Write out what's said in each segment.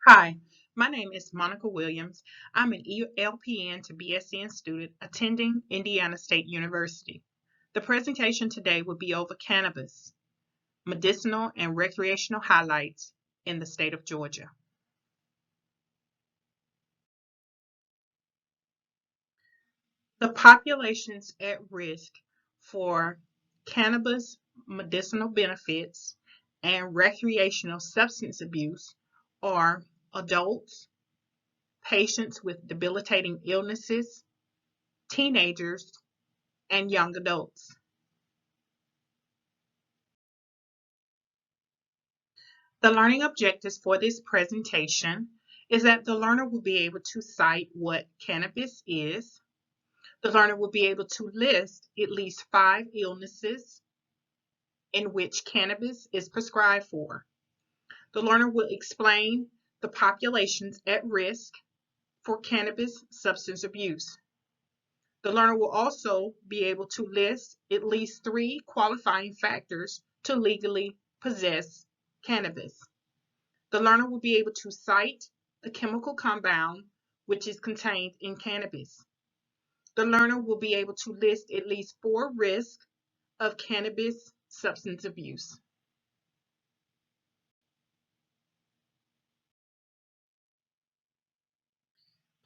Hi, my name is Monica Williams. I'm an LPN to BSN student attending Indiana State University. The presentation today will be over cannabis, medicinal and recreational highlights in the state of Georgia. The populations at risk for cannabis medicinal benefits and recreational substance abuse are adults, patients with debilitating illnesses, teenagers, and young adults. The learning objectives for this presentation is that the learner will be able to cite what cannabis is. The learner will be able to list at least 5 illnesses in which cannabis is prescribed for. The learner will explain the populations at risk for cannabis substance abuse. The learner will also be able to list at least 3 qualifying factors to legally possess cannabis. The learner will be able to cite the chemical compound which is contained in cannabis. The learner will be able to list at least 4 risks of cannabis substance abuse.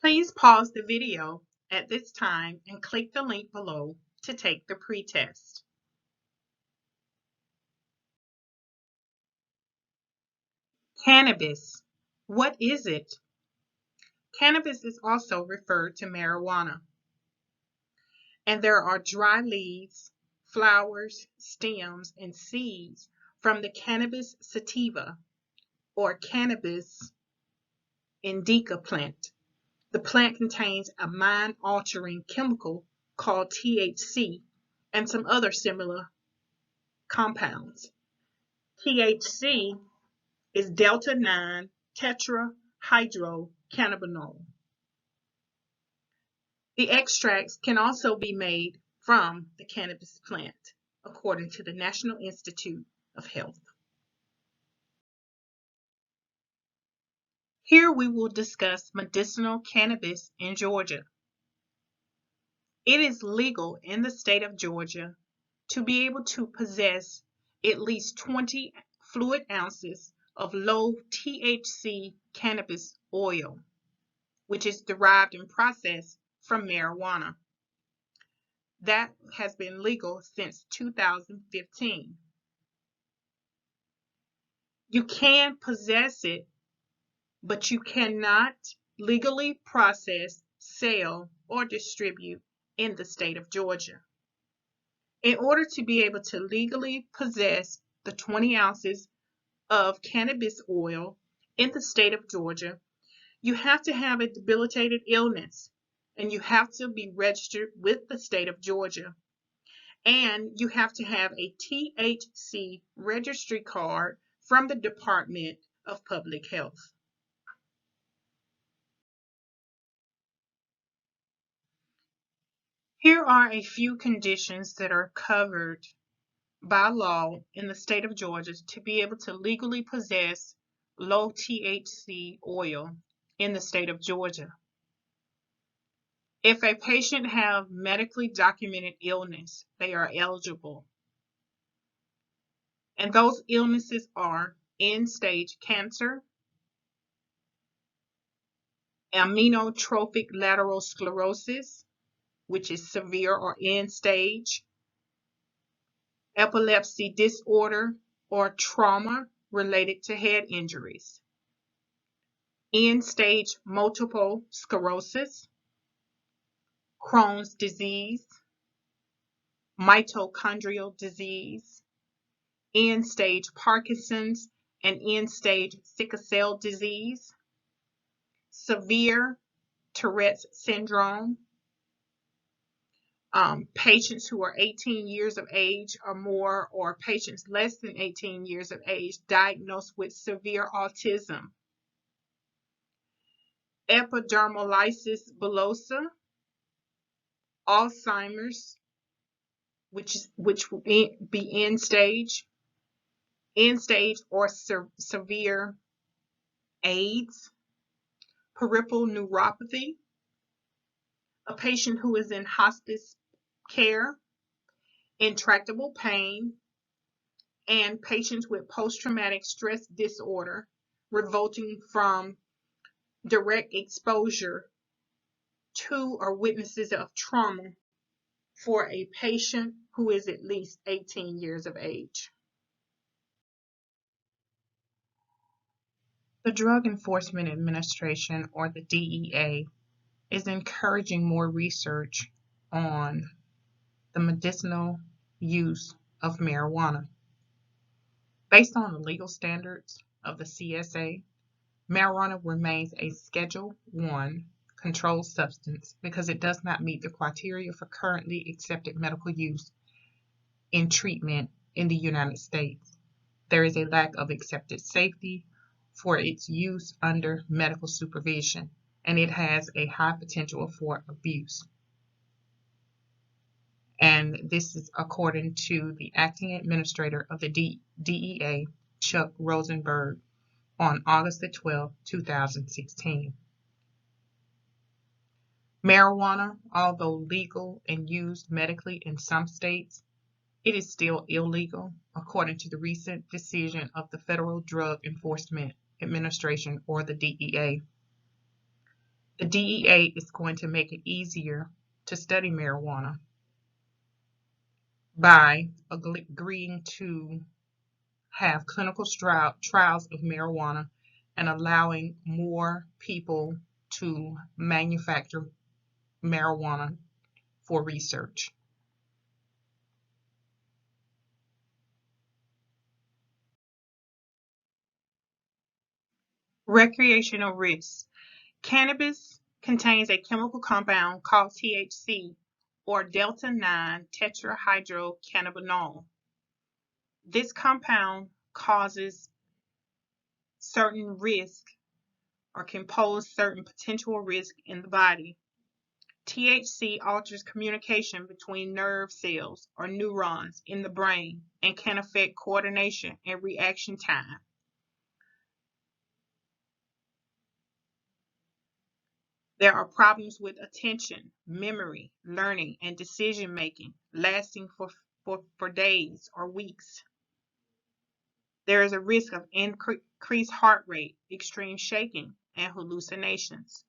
Please pause the video at this time and click the link below to take the pretest. Cannabis. What is it? Cannabis is also referred to marijuana. And there are dry leaves, flowers, stems, and seeds from the Cannabis sativa or Cannabis indica plant. The plant contains a mind-altering chemical called THC and some other similar compounds. THC is delta-9 tetrahydrocannabinol. The extracts can also be made from the cannabis plant, according to the National Institute of Health. Here we will discuss medicinal cannabis in Georgia. It is legal in the state of Georgia to be able to possess at least 20 fluid ounces of low THC cannabis oil, which is derived and processed from marijuana. That has been legal since 2015. You can possess it, but you cannot legally process, sell, or distribute in the state of Georgia. In order to be able to legally possess the 20 ounces of cannabis oil in the state of Georgia, you have to have a debilitated illness and you have to be registered with the state of Georgia. And you have to have a THC registry card from the Department of Public Health. Here are a few conditions that are covered by law in the state of Georgia to be able to legally possess low THC oil in the state of Georgia. If a patient have medically documented illness, they are eligible. And those illnesses are end-stage cancer, amyotrophic lateral sclerosis, which is severe or end stage, epilepsy disorder or trauma related to head injuries, end stage multiple sclerosis, Crohn's disease, mitochondrial disease, end stage Parkinson's and end stage sickle cell disease, severe Tourette's syndrome, patients who are 18 years of age or more, or patients less than 18 years of age diagnosed with severe autism, epidermolysis bullosa, Alzheimer's, which will be end stage or severe AIDS, peripheral neuropathy, a patient who is in hospice care, intractable pain, and patients with post-traumatic stress disorder resulting from direct exposure to or witnesses of trauma for a patient who is at least 18 years of age. The Drug Enforcement Administration, or the DEA, is encouraging more research on the medicinal use of marijuana. Based on the legal standards of the CSA, marijuana remains a Schedule I controlled substance because it does not meet the criteria for currently accepted medical use in treatment in the United States. There is a lack of accepted safety for its use under medical supervision, and it has a high potential for abuse. And this is according to the acting administrator of the DEA, Chuck Rosenberg, on August the 12th, 2016. Marijuana, although legal and used medically in some states, it is still illegal, according to the recent decision of the Federal Drug Enforcement Administration, or the DEA. The DEA is going to make it easier to study marijuana by agreeing to have clinical trials of marijuana and allowing more people to manufacture marijuana for research. Recreational risks. Cannabis contains a chemical compound called THC, or delta-9 tetrahydrocannabinol. This compound causes certain risk or can pose certain potential risk in the body. THC alters communication between nerve cells or neurons in the brain and can affect coordination and reaction time. There are problems with attention, memory, learning, and decision making lasting for days or weeks. There is a risk of increased heart rate, extreme shaking, and hallucinations.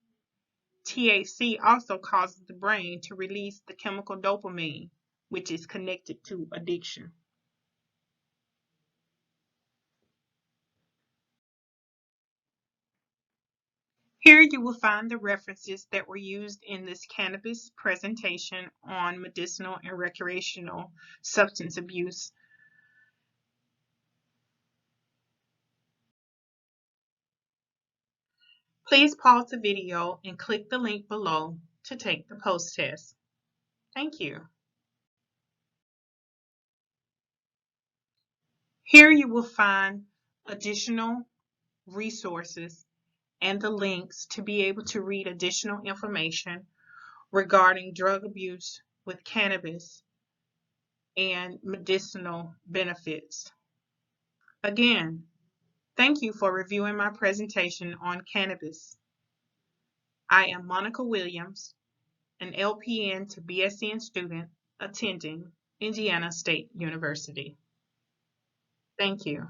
THC also causes the brain to release the chemical dopamine, which is connected to addiction. Here you will find the references that were used in this cannabis presentation on medicinal and recreational substance abuse. Please pause the video and click the link below to take the post-test. Thank you. Here you will find additional resources and the links to be able to read additional information regarding drug abuse with cannabis and medicinal benefits. Again, thank you for reviewing my presentation on cannabis. I am Monica Williams, an LPN to BSN student attending Indiana State University. Thank you.